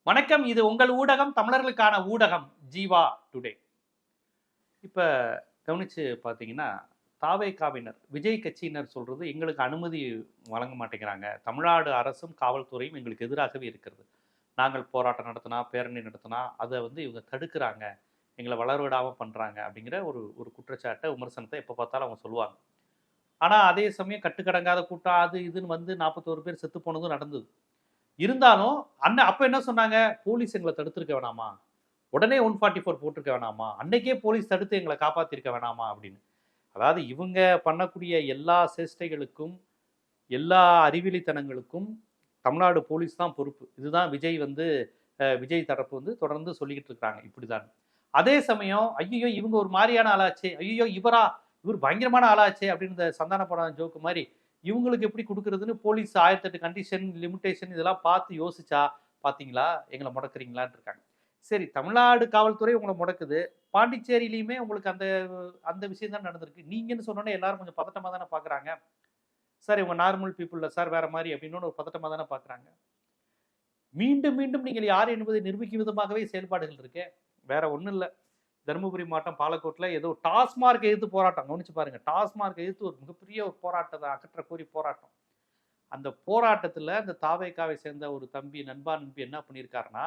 வணக்கம். இது உங்கள் ஊடகம், தமிழர்களுக்கான ஊடகம் ஜீவா டுடே. இப்ப கவனிச்சு பார்த்தீங்கன்னா, தாவேகாவினர், விஜய் கட்சியினர் சொல்றது எங்களுக்கு அனுமதி வழங்க மாட்டேங்கிறாங்க. தமிழ்நாடு அரசும், காவல்துறையும் எங்களுக்கு எதிராகவே இருக்கிறது. நாங்கள் போராட்டம் நடத்தினா, பேரணி நடத்தினா, அத இவங்க தடுக்கிறாங்க. எங்கள வளர விடாம பண்றாங்க அப்படிங்கிற ஒரு ஒரு குற்றச்சாட்ட, விமர்சனத்த எப்ப பார்த்தாலும் அவங்க சொல்லுவாங்க. ஆனா, அதே சமயம் கட்டுக்கடங்காத கூட்டம் அது இதுன்னு 41 பேர் செத்து போனதும் நடந்தது. இருந்தாலும் அப்ப என்ன சொன்னாங்க? போலீஸ் எங்கள தடுத்திருக்க வேணாமா? உடனே 144 போட்டிருக்க வேணாமா? அன்னைக்கே போலீஸ் தடுத்து எங்கள காப்பாத்திருக்க வேணாமா? அப்படின்னு. அதாவது இவங்க பண்ணக்கூடிய எல்லா சேஷ்டைகளுக்கும், எல்லா அறிவிலித்தனங்களுக்கும் தமிழ்நாடு போலீஸ் தான் பொறுப்பு. இதுதான் விஜய் தரப்பு தொடர்ந்து சொல்லிக்கிட்டு இருக்காங்க. இப்படிதான். அதே சமயம் ஐயோ இவங்க ஒரு மாதிரியான ஆளாச்சே, ஐயோ இவர் பயங்கரமான ஆளாச்சே அப்படின்னு இந்த சந்தான படம் ஜோக்கு மாதிரி இவங்களுக்கு எப்படி கொடுக்கறதுன்னு போலீஸ் 1008 கண்டிஷன் லிமிடேஷன் இதெல்லாம் பார்த்து யோசிச்சா பாத்தீங்களா எங்களை முடக்குறீங்களான்னு இருக்காங்க. சரி, தமிழ்நாடு காவல்துறை உங்களை முடக்குது, பாண்டிச்சேரியிலையுமே உங்களுக்கு அந்த அந்த விஷயம் தான் நடந்திருக்கு. நீங்கன்னு சொன்னோன்னே எல்லாரும் கொஞ்சம் பதட்டமா தானே பாக்குறாங்க. சார் இவங்க நார்மல் பீப்புள் சார் வேற மாதிரி அப்படின்னு ஒரு பதட்டமா தானே பாக்குறாங்க. மீண்டும் மீண்டும் நீங்கள் யார் என்பதை நிரூபிக்கும் விதமாகவே செயல்பாடுகள் இருக்கு. வேற ஒண்ணும் இல்லை. தருமபுரி மாவட்டம் பாலக்கோட்டில் ஏதோ டாஸ்மார்க் எதிர்த்து போராட்டம், கவனிச்சு பாருங்க. டாஸ்மார்க் எதிர்த்து ஒரு மிகப்பெரிய ஒரு போராட்டத்தை அகற்ற கோரி போராட்டம். அந்த போராட்டத்தில் அந்த தாவேகாவை சேர்ந்த ஒரு நண்பி என்ன பண்ணியிருக்காருன்னா,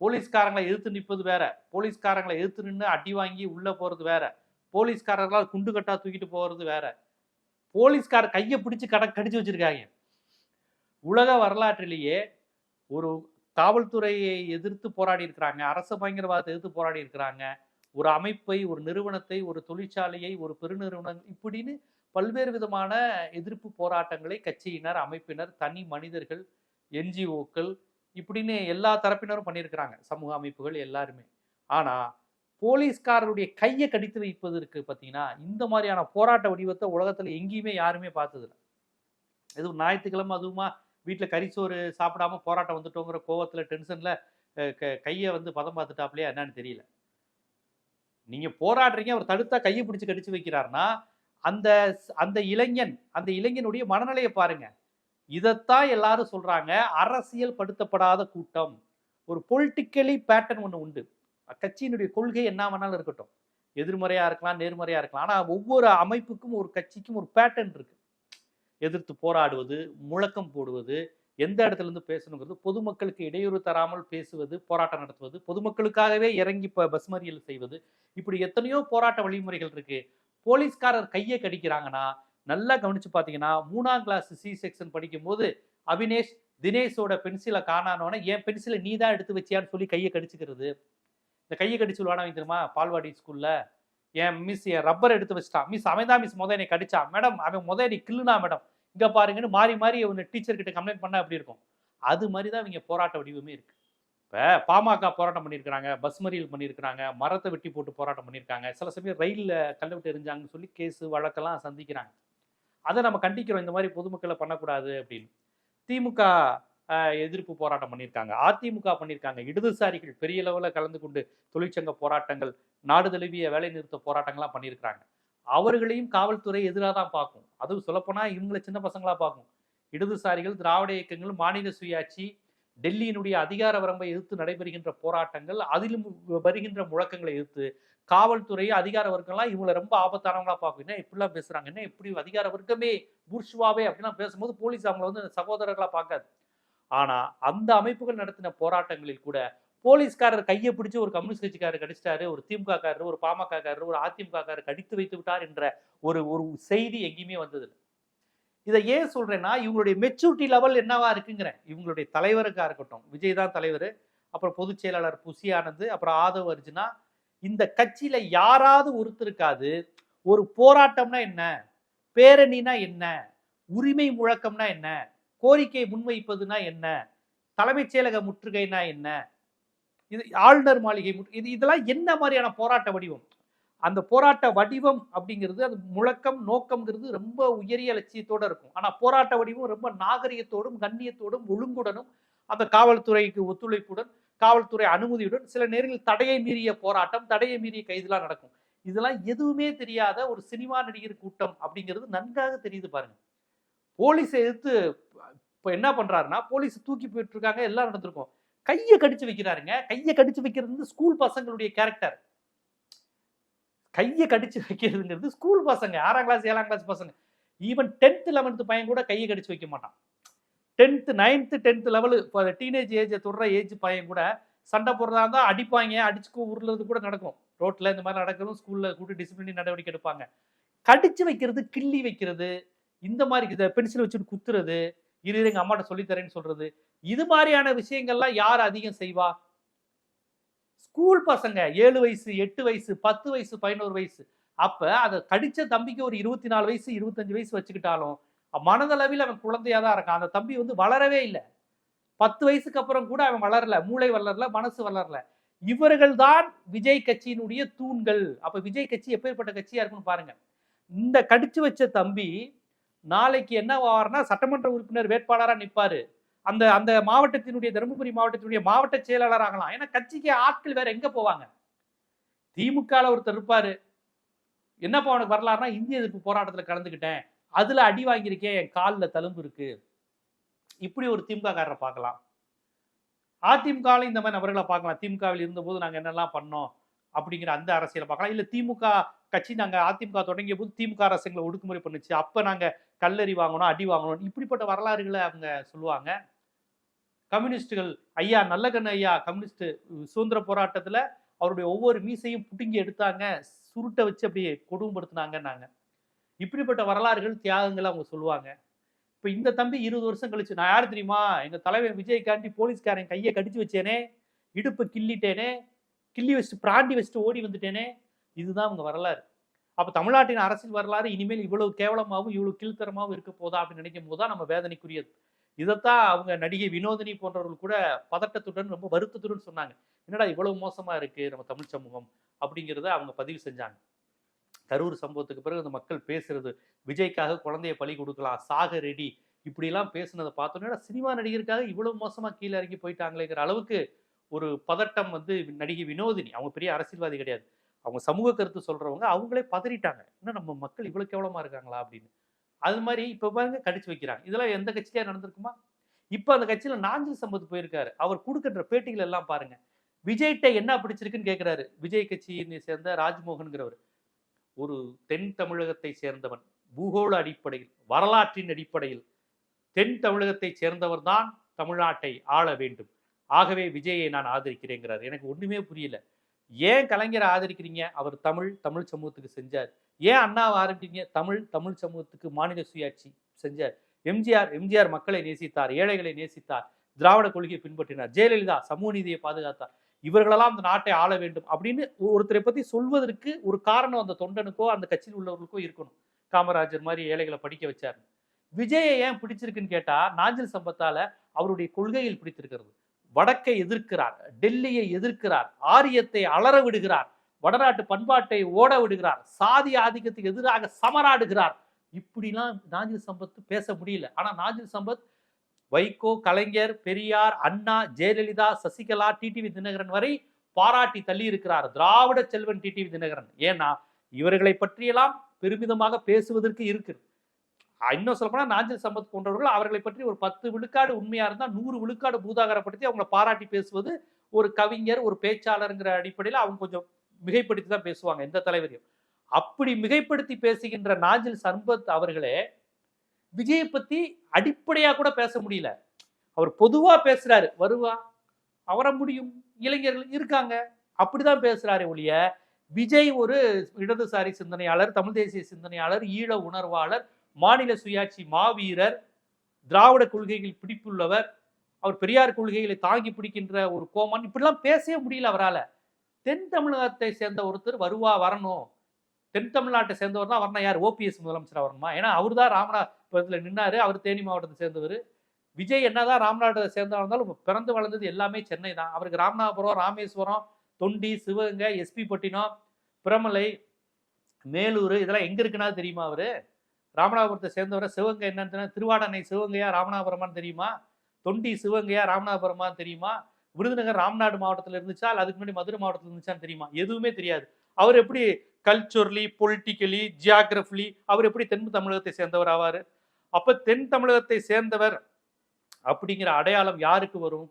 போலீஸ்காரங்களை எதிர்த்து நிற்பது வேற, போலீஸ்காரங்களை எதிர்த்து நின்று அடி வாங்கி உள்ள போறது வேற, போலீஸ்காரர்களால் குண்டு கட்டா தூக்கிட்டு போறது வேற, போலீஸ்கார கையை பிடிச்சு கடிச்சு வச்சிருக்காங்க. உலக வரலாற்றிலேயே ஒரு காவல்துறையை எதிர்த்து போராடி இருக்கிறாங்க, அரச பயங்கரவாதத்தை எதிர்த்து போராடி இருக்கிறாங்க, ஒரு அமைப்பை, ஒரு நிறுவனத்தை, ஒரு தொழிற்சாலையை, ஒரு பெருநிறுவனம் இப்படின்னு பல்வேறு விதமான எதிர்ப்பு போராட்டங்களை கட்சியினர், அமைப்பினர், தனி மனிதர்கள், என்ஜிஓக்கள் இப்படின்னு எல்லா தரப்பினரும் பண்ணியிருக்கிறாங்க. சமூக அமைப்புகள் எல்லாருமே. ஆனா போலீஸ்காரருடைய கையை கடித்து வைப்பதற்கு பார்த்தீங்கன்னா இந்த மாதிரியான போராட்ட வடிவத்தை உலகத்துல எங்கேயுமே யாருமே பார்த்ததில்லை. எதுவும் ஞாயிற்றுக்கிழமை அதுவுமா வீட்டில் கறிச்சோறு சாப்பிடாம போராட்டம் வந்துட்டோங்கிற கோவத்துல டென்ஷன்ல கையை பதம் பார்த்துட்டாப்லையா என்னன்னு தெரியல. நீங்க போராடுறீங்க, அவர் தடுத்தா கையை பிடிச்சு கடிச்சு வைக்கிறாருன்னா அந்த அந்த இளைஞனுடைய மனநிலையை பாருங்க. இதைத்தான் எல்லாரும் சொல்றாங்க, அரசியல் படுத்தப்படாத கூட்டம். ஒரு பொலிட்டிக்கலி பேட்டர்ன் ஒன்று உண்டு. கட்சியினுடைய கொள்கை என்ன வேணாலும் இருக்கட்டும், எதிர்மறையா இருக்கலாம், நேர்மறையா இருக்கலாம். ஆனா ஒவ்வொரு அமைப்புக்கும் ஒரு கட்சிக்கும் ஒரு பேட்டர்ன் இருக்கு. எதிர்த்து போராடுவது, முழக்கம் போடுவது, எந்த இடத்துல இருந்து பேசணுங்கிறது, பொதுமக்களுக்கு இடையூறு தராமல் பேசுவது, போராட்டம் நடத்துவது, பொதுமக்களுக்காகவே இறங்கி பஸ் மறியல் செய்வது, இப்படி எத்தனையோ போராட்ட வழிமுறைகள் இருக்கு. போலீஸ்காரர் கையை கடிக்கிறாங்கன்னா நல்லா கவனிச்சு பாத்தீங்கன்னா 3ஆம் கிளாஸ் சி செக்ஷன் படிக்கும் போது அபினேஷ் தினேஷோட பென்சிலை காணானோன்னா என் பென்சிலை நீ தான் எடுத்து வச்சியான்னு சொல்லி கையை கடிச்சுக்கிறது. இந்த கையை கடிச்சு விடுவானா தெரியுமா? பால்வாடி ஸ்கூல்ல என் மிஸ் என் ரப்பர் எடுத்து வச்சிட்டான், மிஸ் அவன் தான் மிஸ் என்னை கடிச்சான், மேடம் அவன் என்னை கிள்ளுனா மேடம், இங்க பாருங்கன்னு மாறி மாறி டீச்சர் கிட்ட கம்ப்ளைண்ட் பண்ணா எப்படி இருக்கும்? அது மாதிரிதான் இவங்க போராட்ட வடிவமே இருக்கு. இப்ப பாமக போராட்டம் பண்ணியிருக்கிறாங்க, பஸ் மறியல் பண்ணியிருக்கிறாங்க, மரத்தை வெட்டி போட்டு போராட்டம் பண்ணியிருக்காங்க, சில சமயம் ரயில்ல கல்ல விட்டு எரிஞ்சாங்கன்னு சொல்லி கேஸ் வழக்கெல்லாம் சந்திக்கிறாங்க. அதை நம்ம கண்டிக்கிறோம், இந்த மாதிரி பொதுமக்களை பண்ணக்கூடாது அப்படின்னு. திமுக எதிர்ப்பு போராட்டம் பண்ணியிருக்காங்க, அதிமுக பண்ணியிருக்காங்க, இடதுசாரிகள் பெரிய லெவலில் கலந்து கொண்டு தொழிற்சங்க போராட்டங்கள், நாடு தழுவிய வேலை நிறுத்த போராட்டங்கள்லாம் பண்ணியிருக்கிறாங்க. அவர்களையும் காவல்துறை எதிராக தான் பார்க்கும். அதுவும் சொல்லப்போனா இவங்களை சின்ன பசங்களா பார்க்கும். இடதுசாரிகள், திராவிட இயக்கங்கள், மாநில சுயாட்சி, டெல்லியினுடைய அதிகார வரம்பை எதிர்த்து நடைபெறுகின்ற போராட்டங்கள், அதிலும் வருகின்ற முழக்கங்களை எதிர்த்து காவல்துறை அதிகார வர்க்கம்லாம் இவங்களை ரொம்ப ஆபத்தானவங்களா பார்க்கும். என்ன இப்படிலாம் பேசுறாங்க, என்ன இப்படி அதிகார வர்க்கமே பூர்ஷ்வாவே அப்படிலாம் பேசும்போது போலீஸ் அவங்களை சகோதரர்களா பார்க்காது. ஆனா அந்த அமைப்புகள் நடத்தின போராட்டங்களில் கூட போலீஸ்காரர் கையை பிடிச்சு ஒரு கம்யூனிஸ்ட் கட்சிக்காரர் கடிச்சிட்டாரு, ஒரு திமுக காரர், ஒரு பாமக காரர், ஒரு அதிமுக காரர் கடித்து வைத்து விட்டார் என்ற ஒரு ஒரு செய்தி எங்கேயுமே வந்தது. இதை ஏன் சொல்றேன்னா இவங்களுடைய மெச்சூரிட்டி லெவல் என்னவா இருக்குங்கிறேன். இவங்களுடைய தலைவருக்கா இருக்கட்டும், விஜய் தான் தலைவர், அப்புறம் பொதுச் செயலாளர் புசி ஆனந்த், அப்புறம் ஆதவ் அர்ஜுனா, இந்த கட்சியில யாராவது ஒருத்தருக்காது ஒரு போராட்டம்னா என்ன, பேரணினா என்ன, உரிமை முழக்கம்னா என்ன, கோரிக்கை முன்வைப்பதுனா என்ன, தலைமைச் செயலக முற்றுகைனா என்ன, இது ஆளுநர் மாளிகை இதெல்லாம் என்ன மாதிரியான போராட்ட வடிவம்? அந்த போராட்ட வடிவம் அப்படிங்கிறது, அது முழக்கம் நோக்கம்ங்கிறது ரொம்ப உயரிய லட்சியத்தோட இருக்கும். ஆனா போராட்ட வடிவம் ரொம்ப நாகரிகத்தோடும் கண்ணியத்தோடும் ஒழுங்குடனும் அந்த காவல்துறைக்கு ஒத்துழைப்புடன், காவல்துறை அனுமதியுடன், சில நேரங்களில் தடையை மீறிய போராட்டம், தடையை மீறிய கைதுலாம் நடக்கும். இதெல்லாம் எதுவுமே தெரியாத ஒரு சினிமா நடிகர் கூட்டம் அப்படிங்கிறது நன்றாக தெரியுது பாருங்க. போலீஸை எதிர்த்து இப்ப என்ன பண்றாருன்னா, போலீஸ் தூக்கி போயிட்டு இருக்காங்க, எல்லாம் நடந்திருக்கும். கையை கடிச்சு வைக்கிறாருங்க. கையை கடிச்சு வைக்கிறது ஸ்கூல் பசங்களுடைய கேரக்டர். கையை கடிச்சு வைக்கிறதுங்கிறது ஸ்கூல் பசங்க, 6ஆம் கிளாஸ் 7ஆம் கிளாஸ் பசங்க. ஈவன் 10th 11th பையன் கூட கையை கடிச்சு வைக்க மாட்டான். 10th 9th 10th level teenage age தொடுற ஏஜ் பையன் கூட சண்டை போடுறதா இருந்தா அடிப்பாங்க, அடிச்சுக்கு உருளுறது கூட நடக்கும். ரோட்ல இந்த மாதிரி நடக்கிறதும் ஸ்கூல்ல கூட்டு டிசிப்ளினரி நடவடிக்கை எடுப்பாங்க. கடிச்சு வைக்கிறது, கிள்ளி வைக்கிறது, இந்த மாதிரி பென்சில் வச்சுட்டு குத்துறது, இரு எங்க அம்மாட்ட சொல்லித்தரேன்னு சொல்றது, இது மாதிரியான விஷயங்கள்லாம் யார் அதிகம் செய்வா? ஸ்கூல் பசங்க 7 வயசு 8 வயசு 10 வயசு 11 வயசு. அப்ப அதை கடிச்ச தம்பிக்கு ஒரு 24 வயசு 25 வயசு வச்சுக்கிட்டாலும் மனதளவில் அவன் குழந்தையா தான் இருக்கான். அந்த தம்பி வளரவே இல்லை. 10 வயசுக்கு அப்புறம் கூட அவன் வளரல, மூளை வளரல, மனசு வளரல. இவர்கள் தான் விஜய் கட்சியினுடைய தூண்கள். அப்ப விஜய் கட்சி எப்பேற்பட்ட கட்சியா இருக்குன்னு பாருங்க. இந்த கடிச்சு வச்ச தம்பி நாளைக்கு என்ன ஆவார்னா சட்டமன்ற உறுப்பினர் வேட்பாளரா நிற்பாரு. அந்த அந்த மாவட்டத்தினுடைய தருமபுரி மாவட்டத்தினுடைய மாவட்ட செயலாளர் ஆகலாம். ஏன்னா கட்சிக்கு ஆட்கள் வேற எங்க போவாங்க? திமுக ஒருத்தர் இருப்பாரு, என்னப்பா உனக்கு வரலாறுனா இந்திய எதிர்ப்பு போராட்டத்துல கலந்துக்கிட்டேன், அதுல அடி வாங்கியிருக்கேன், என் காலில் தழும்பு இருக்கு, இப்படி ஒரு திமுக காரரை பார்க்கலாம். அதிமுக இந்த மாதிரி நபர்களை பார்க்கலாம். திமுகவில் இருந்தபோது நாங்க என்னெல்லாம் பண்ணோம் அப்படிங்கிற அந்த அரசியலை பார்க்கலாம். இல்ல திமுக கட்சி நாங்க அதிமுக தொடங்கிய போது திமுக அரசுங்களை ஒடுக்குமுறை பண்ணுச்சு, அப்ப நாங்க கல்லறி வாங்கணும், அடி வாங்கணும், இப்படிப்பட்ட வரலாறுகளை அவங்க சொல்லுவாங்க. கம்யூனிஸ்டுகள் ஐயா நல்லகண்ணு ஐயா கம்யூனிஸ்ட் சுதந்திர போராட்டத்துல அவருடைய ஒவ்வொரு மீசையும் புடுங்கி எடுத்தாங்க, சுருட்டை வச்சு அப்படியே கொடுமைப்படுத்தினாங்கன்னாங்க. இப்படிப்பட்ட வரலாறுகள் தியாகங்கள் அவங்க சொல்லுவாங்க. இப்ப இந்த தம்பி 20 வருஷம் கழிச்சு, நான் யாரு தெரியுமா, எங்க தலைவர் விஜய்காண்டி போலீஸ்காரன் கையை கடிச்சு வச்சேனே, இடுப்பை கிள்ளிட்டேனே, கிள்ளி வச்சுட்டு பிராண்டி வச்சுட்டு ஓடி வந்துட்டேனே, இதுதான் அவங்க வரலாறு. அப்ப தமிழ்நாட்டின் அரசியல் வரலாறு இனிமேல் இவ்வளவு கேவலமாகவும் இவ்வளவு கீழ்த்தரமாகவும் இருக்க போதா அப்படின்னு நினைக்கும் போதுதான் நம்ம வேதனைக்குரியது. இதைத்தான் அவங்க நடிகை வினோதினி போன்றவர்கள் கூட பதட்டத்துடன் ரொம்ப வருத்தத்துடன் சொன்னாங்க. என்னடா இவ்வளவு மோசமா இருக்கு நம்ம தமிழ் சமூகம் அப்படிங்கிறத அவங்க பதிவு செஞ்சாங்க. கரூர் சம்பவத்துக்கு பிறகு அந்த மக்கள் பேசுறது, விஜய்க்காக குழந்தைய பலி கொடுக்கலாம், சாக ரெடி, இப்படிலாம் பேசுனதை பார்த்தோன்னா சினிமா நடிகருக்காக இவ்வளவு மோசமா கீழே இறங்கி போயிட்டாங்களேங்கிற அளவுக்கு ஒரு பதட்டம் நடிகை வினோதினி, அவங்க பெரிய அரசியல்வாதி கிடையாது, அவங்க சமூக கருத்து சொல்றவங்க, அவங்களே பதறிட்டாங்க. இன்னும் நம்ம மக்கள் இவ்வளவு கேவலமா இருக்காங்களா அப்படின்னு. அது மாதிரி இப்ப பாருங்க கடிச்சு வைக்கிறாங்க. இதெல்லாம் எந்த கட்சிக்கா நடந்திருக்குமா? இப்ப அந்த கட்சியில நாஞ்சில் சம்பத் போயிருக்காரு. அவர் கொடுக்கின்ற பேட்டிகள் எல்லாம் பாருங்க. விஜய்கிட்ட என்ன பிடிச்சிருக்குன்னு கேட்கிறாரு. விஜய் கட்சியை சேர்ந்த ராஜ்மோகன்கிறவர் ஒரு தென் தமிழகத்தை சேர்ந்தவன், பூகோள அடிப்படையில் வரலாற்றின் அடிப்படையில் தென் தமிழகத்தை சேர்ந்தவர் தான் தமிழ்நாட்டை ஆள வேண்டும், ஆகவே விஜயை நான் ஆதரிக்கிறேங்கிறார். எனக்கு ஒண்ணுமே புரியல. ஏன் கலைஞரை ஆதரிக்கிறீங்க? அவர் தமிழ் சமூகத்துக்கு செஞ்சார். ஏன் அண்ணாவை ஆரம்பிக்கிறீங்க? தமிழ் சமூகத்துக்கு மாநில சுயாட்சி செஞ்சார். எம்ஜிஆர் மக்களை நேசித்தார், ஏழைகளை நேசித்தார், திராவிட கொள்கையை பின்பற்றினார். ஜெயலலிதா சமூக நீதியை பாதுகாத்தார். இவர்களெல்லாம் அந்த நாட்டை ஆள வேண்டும் அப்படின்னு ஒருத்தரை பத்தி சொல்வதற்கு ஒரு காரணம் அந்த தொண்டனுக்கோ அந்த கட்சியில் உள்ளவர்களுக்கோ இருக்கணும். காமராஜர் மாதிரி ஏழைகளை படிக்க வச்சார். விஜயை ஏன் பிடிச்சிருக்குன்னு கேட்டா, நாஞ்சில் சம்பத்தால அவருடைய கொள்கையில் பிடித்திருக்கிறது. வடக்கை எதிர்க்கிறார், டெல்லியை எதிர்க்கிறார், ஆரியத்தை அலற விடுகிறார், வடநாட்டு பண்பாட்டை ஓட விடுகிறார், சாதி ஆதிக்கத்துக்கு எதிராக சமராடுகிறார். இப்படிலாம் நாஞ்சில் சம்பத் பேச முடியல. ஆனா நாஞ்சில் சம்பத் வைகோ, கலைஞர், பெரியார், அண்ணா, ஜெயலலிதா, சசிகலா, டிடிவி தினகரன் வரை பாராட்டி தள்ளி இருக்கிறார். திராவிட செல்வன் டிடிவி தினகரன். ஏன்னா இவர்களை பற்றியெல்லாம் பெருமிதமாக பேசுவதற்கு இருக்கு. இன்னும் சொல்ல போனா நாஞ்சில் சம்பத் போன்றவர்கள் அவர்களை பற்றி ஒரு 10 விழுக்காடு உண்மையா இருந்தா 100 விழுக்காடு பூதாகரப்படுத்தி அவங்களை பாராட்டி பேசுவது ஒரு கவிஞர், ஒரு பேச்சாளருங்கிற அடிப்படையில் அவங்க கொஞ்சம் மிகைப்படுத்தி தான் பேசுவாங்க எந்த தலைவரையும். அப்படி மிகைப்படுத்தி பேசுகின்ற நாஞ்சில் சம்பத் அவர்களே விஜயை பத்தி அடிப்படையா கூட பேச முடியல. அவர் பொதுவா பேசுறாரு, வருவா அவர முடியும், இளைஞர்கள் இருக்காங்க, அப்படிதான் பேசுறாரு ஒழிய விஜய் ஒரு இடதுசாரி சிந்தனையாளர், தமிழ் தேசிய சிந்தனையாளர், ஈழ உணர்வாளர், மாநில சுயாட்சி மாவீரர், திராவிட கொள்கைகள் பிடிப்புள்ளவர், அவர் பெரியார் கொள்கைகளை தாங்கி பிடிக்கின்ற ஒரு கோமான், இப்படிலாம் பேசவே முடியல அவரால். தென் தமிழகத்தை சேர்ந்த ஒருத்தர் வரணும், தென் தமிழ்நாட்டை சேர்ந்தவர் தான் வரணும். யார்? ஓபிஎஸ் முதலமைச்சராக வரணுமா? ஏன்னா அவர் தான் ராமநாதபுரத்தில் நின்னாரு, அவர் தேனி மாவட்டத்தை சேர்ந்தவர். விஜய் என்னதான் ராமநாதத்தை சேர்ந்தவர் இருந்தாலும் பிறந்து வளர்ந்தது எல்லாமே சென்னை தான். அவருக்கு ராமநாதபுரம், ராமேஸ்வரம், தொண்டி, சிவகங்கை, எஸ்பி பட்டினம், பிரமலை, மேலூர் இதெல்லாம் எங்க இருக்குன்னா தெரியுமா? அவரு ராமநாதபுரத்தை சேர்ந்தவரை. சிவகங்கை என்னன்னு திருவாடனை சிவகங்கையா ராமநாதபுரமான்னு தெரியுமா? தொண்டி சிவகங்கையா ராமநாதபுரமான்னு தெரியுமா? விருதுநகர் ராமநாடு மாவட்டத்தில் இருந்துச்சா அல்ல அதுக்கு முன்னாடி மதுரை மாவட்டத்தில் இருந்துச்சான்னு தெரியுமா? எதுவுமே தெரியாது. அவர் எப்படி கல்ச்சுரலி, பொலிட்டிக்கலி, ஜியாகிரபிலி அவர் எப்படி தென் தமிழகத்தை சேர்ந்தவர் ஆவாரு? அப்ப தென் தமிழகத்தை சேர்ந்தவர் அப்படிங்கிற அடையாளம் யாருக்கு வரும்?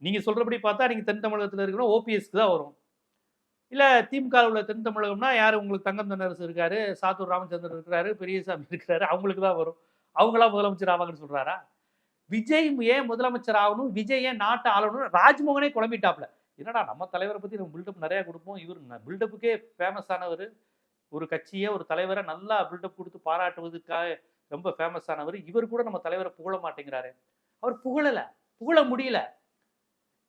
நீங்க சொல்றபடி பார்த்தா நீங்க தென் தமிழகத்தில் இருக்கிற ஓபிஎஸ்க்கு தான் வரும். இல்ல திமுக உள்ள தென் தமிழகம்னா யாரு உங்களுக்கு தங்கம் தென்னரசு இருக்காரு, சாத்தூர் ராமச்சந்திரன் இருக்கிறாரு, பெரியசாமி இருக்கிறாரு, அவங்களுக்கு தான் வரும். அவங்களா முதலமைச்சர் ஆவாங்கன்னு சொல்றாரா? விஜய் ஏன் முதலமைச்சர் ஆகணும், விஜய் ஏன் நாட்டை ஆளணும், ராஜ்மோகனே குழம்பிட்டாப்ல. என்னடா நம்ம தலைவரை பத்தி நம்ம பில்டப் நிறைய கொடுப்போம், இவர் பில்டப்புக்கே ஃபேமஸ் ஆனவர், ஒரு கட்சியை ஒரு தலைவரை நல்லா பில்டப் கொடுத்து பாராட்டுவதற்காக ரொம்ப ஃபேமஸ் ஆனவர், இவர் கூட நம்ம தலைவரை புகழ மாட்டேங்கிறாரு. அவர் புகழல, புகழ முடியல.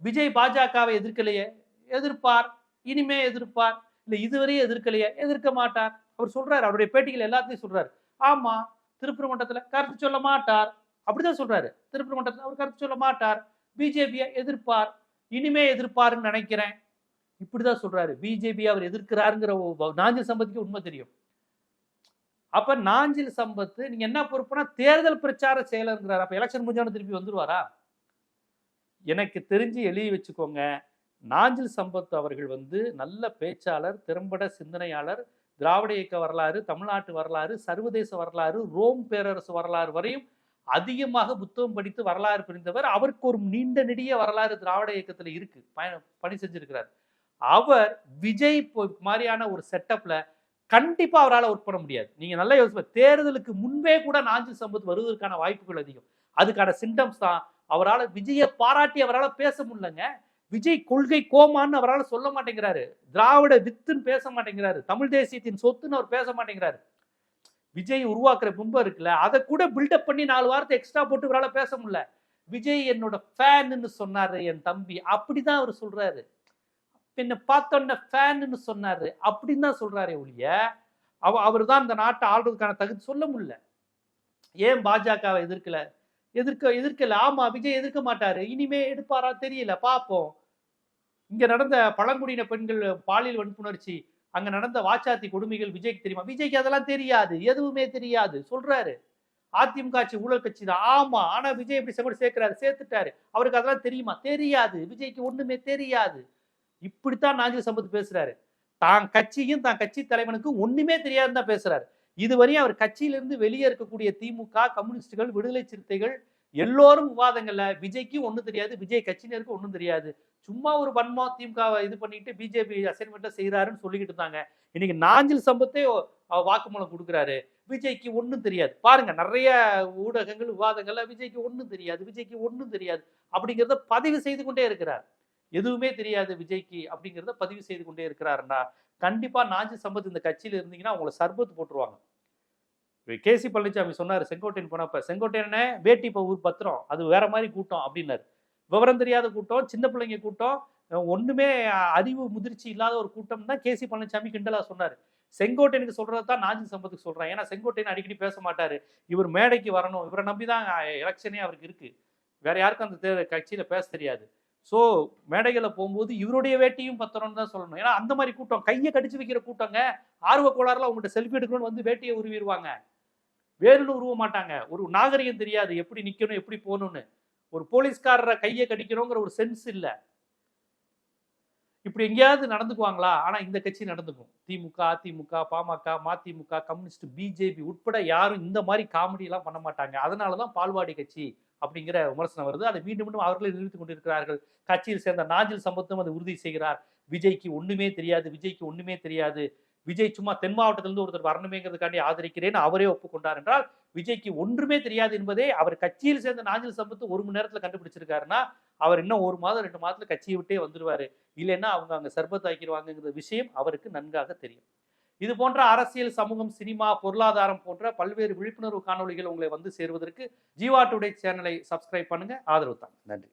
விஜய் பாஜகவை எதிர்க்கலையே, எதிர்ப்பார், இனிமே எதிர்ப்பார். இல்ல இதுவரையும் எதிர்க்கலையே, எதிர்க்க மாட்டார். அவர் சொல்றாரு, அவருடைய பேட்டிகள் எல்லாத்தையும் சொல்றாரு. ஆமா, திருப்பூர் மண்டலத்துல கருத்து சொல்ல மாட்டார், அப்படிதான் சொல்றாரு. திருப்பூர் மண்டலத்துல அவர் கருத்து சொல்ல மாட்டார், பிஜேபியை எதிர்ப்பார், இனிமே எதிர்ப்பாருன்னு நினைக்கிறேன், இப்படிதான் சொல்றாரு. பிஜேபி அவர் எதிர்க்கிறாருங்கிற நாஞ்சில் சம்பத்துக்கு உண்மை தெரியும். அப்ப நாஞ்சில் சம்பத் நீங்க என்ன பொறுப்புனா தேர்தல் பிரச்சார செயலருங்கிறார். அப்ப எலெக்ஷன் முடிஞ்சவன திருப்பி வந்துருவாரா? எனக்கு தெரிஞ்சு எழுதி வச்சுக்கோங்க, நாஞ்சில் சம்பத் அவர்கள் நல்ல பேச்சாளர், திறம்பட சிந்தனையாளர், திராவிட இயக்க வரலாறு, தமிழ்நாட்டு வரலாறு, சர்வதேச வரலாறு, ரோம் பேரரசு வரலாறு வரையும் அதிகமாக புத்தகம் படித்து வரலாறு புரிந்தவர். அவருக்கு ஒரு நீண்ட நெடிய வரலாறு திராவிட இயக்கத்துல இருக்கு, பணி செஞ்சிருக்கிறார். அவர் விஜய் மாதிரியான ஒரு செட்டப்ல கண்டிப்பா அவரால் ஒர்க் பண்ண முடியாது. நீங்க நல்லா யோசிப்ப, தேர்தலுக்கு முன்பே கூட நாஞ்சில் சம்பத் வருவதற்கான வாய்ப்புகள் அதிகம். அதுக்கான சிம்டம்ஸ் தான் அவரால் விஜயை பாராட்டி அவரால் பேச முடியலங்க. விஜய் கொள்கை கோமான்னு அவரால் சொல்ல மாட்டேங்கிறாரு, திராவிட வித்துன்னு பேச மாட்டேங்கிறாரு, தமிழ் தேசியத்தின் சொத்துன்னு அவர் பேச மாட்டேங்கிறாரு. விஜய் உருவாக்குற பிம்பம் இருக்குல்ல, அதை கூட பில்டப் பண்ணி 4 வார்த்தை எக்ஸ்ட்ரா போட்டு இவரால் பேச முடியல. விஜய் என்னோட ஃபேன்னு சொன்னாரு என் தம்பி, அப்படிதான் அவர் சொல்றாரு. என்ன பார்த்தோன்ன ஃபேன்னு சொன்னாரு அப்படின்னு தான் சொல்றாரு ஒழிய அவர் தான் இந்த நாட்டை ஆள்றதுக்கான தகுதி சொல்ல முடியல. ஏன் பாஜகவை எதிர்க்கல? ஆமா, விஜய் எதிர்க்க மாட்டாரு, இனிமே எடுப்பாரா தெரியல, பார்ப்போம். இங்க நடந்த பழங்குடியின பெண்கள் பாலியல் வன்புணர்ச்சி, அங்க நடந்த வாச்சாத்தி கொடுமைகள் விஜய்க்கு தெரியுமா? விஜய்க்கு அதெல்லாம் தெரியாது, எதுவுமே தெரியாது சொல்றாரு. அதிமுக ஆட்சி ஊழல் கட்சி தான், ஆமா, ஆனா விஜய் எப்படி சேர்க்கிறாரு, சேர்த்துட்டாரு, அவருக்கு அதெல்லாம் தெரியுமா? தெரியாது, விஜய்க்கு ஒண்ணுமே தெரியாது. இப்படித்தான் நாஞ்சில் சம்பத் பேசுறாரு. தான் கட்சியும் தான் கட்சி தலைவனுக்கும் ஒண்ணுமே தெரியாதுன்னு தான் பேசுறாரு. இதுவரையும் அவர் கட்சியிலிருந்து வெளியே இருக்கக்கூடிய திமுக, கம்யூனிஸ்டுகள், விடுதலை சிறுத்தைகள் எல்லோரும் விவாதங்கள்ல விஜய்க்கும் ஒண்ணும் தெரியாது, விஜய் கட்சியினருக்கு ஒண்ணும் தெரியாது, சும்மா ஒரு வன்மம் திமுக இது பண்ணிட்டு பிஜேபி அசைன்மெண்ட்டை செய்யறாருன்னு சொல்லிக்கிட்டு இருந்தாங்க. இன்னைக்கு நாஞ்சில் சம்பத்தே வாக்குமூலம் கொடுக்குறாரு, விஜய்க்கு ஒன்றும் தெரியாது. பாருங்க, நிறைய ஊடகங்கள் விவாதங்கள்ல விஜய்க்கு ஒன்றும் தெரியாது, விஜய்க்கு ஒன்றும் தெரியாது அப்படிங்கிறத பதிவு செய்து கொண்டே இருக்கிறார். எதுவுமே தெரியாது விஜய்க்கு அப்படிங்கிறத பதிவு செய்து கொண்டே இருக்கிறாருன்னா கண்டிப்பா நாஞ்சில் சம்பத் இந்த கட்சியில இருந்தீங்கன்னா அவங்களை சர்பத்து போட்டுருவாங்க. கேசி பழனிசாமி சொன்னாரு செங்கோட்டையன் போனப்ப, செங்கோட்டையனே வேட்டி ஊர் பத்திரம், அது வேற மாதிரி கூட்டம் அப்படின்னாரு. விவரம் தெரியாத கூட்டம், சின்ன பிள்ளைங்க கூட்டம், ஒண்ணுமே அறிவு முதிர்ச்சி இல்லாத ஒரு கூட்டம் தான் கேசி பழனிசாமி கிண்டலா சொன்னாரு. செங்கோட்டையனுக்கு சொல்றதான் நாஞ்சில் சம்பத்துக்கு சொல்றேன். ஏன்னா செங்கோட்டையன் அடிக்கடி பேச மாட்டாரு, இவர் மேடைக்கு வரணும், இவரை நம்பிதான் எலெக்ஷனே அவருக்கு இருக்கு, வேற யாருக்கும் அந்த கட்சியில பேச தெரியாது. ஸோ மேடைகளை போகும்போது இவருடைய வேட்டியும் பத்திரம்னு தான் சொல்லணும். ஏன்னா அந்த மாதிரி கூட்டம், கையை கடிச்சு வைக்கிற கூட்டங்க, ஆர்வ கோளாறுல அவங்கள்ட்ட செல்ஃபி எடுக்கணும்னு வேட்டியை உருவிடுவாங்க, வேணும்னு உருவ மாட்டாங்க. ஒரு நாகரிகம் தெரியாது, எப்படி நிக்கணும் எப்படி போகணும்னு. ஒரு போலீஸ்காரரை கையை கடிக்கணுங்கிற ஒரு சென்ஸ் இல்லை. இப்படி எங்கேயாவது நடந்துக்குவாங்களா? ஆனா இந்த கட்சி நடந்துக்கும். திமுக, அதிமுக, பாமக, மதிமுக, கம்யூனிஸ்ட், பிஜேபி உட்பட யாரும் இந்த மாதிரி காமெடி எல்லாம் பண்ண மாட்டாங்க. அதனாலதான் பால்வாடி கட்சி அப்படிங்கிற விமர்சனம் வருது. அதை மீண்டும் மீண்டும் அவர்களே நிறுத்திக் கொண்டிருக்கிறார்கள். கட்சியில் சேர்ந்த நாஞ்சில் சம்பத்தும் அதை உறுதி செய்கிறார். விஜய்க்கு ஒண்ணுமே தெரியாது, விஜய்க்கு ஒண்ணுமே தெரியாது, விஜய் சும்மா தென் மாவட்டத்திலிருந்து ஒருத்தர் வரணுமேங்கிறதுக்காண்டி ஆதரிக்கிறேன் அவரே ஒப்புக்கொண்டார் என்றால், விஜய்க்கு ஒன்றுமே தெரியாது என்பதே அவர் கட்சியில் சேர்ந்த நாஞ்சில் சம்பத்து 1 மணி நேரத்துல கண்டுபிடிச்சிருக்காருன்னா, அவர் இன்னும் 1 மாதம் 2 மாதத்துல கட்சியை விட்டே வந்துருவாரு. இல்லைன்னா அவங்க அங்க சர்பத் ஆக்கிடுவாங்கிற விஷயம் அவருக்கு நன்காக தெரியும். இது போன்ற அரசியல், சமூகம், சினிமா, பொருளாதாரம் போன்ற பல்வேறு விழிப்புணர்வு காணொளிகள் உங்களை சேர்வதற்கு ஜீவா டுடே சேனலை சப்ஸ்கிரைப் பண்ணுங்க, ஆதரவு தாங்க. நன்றி.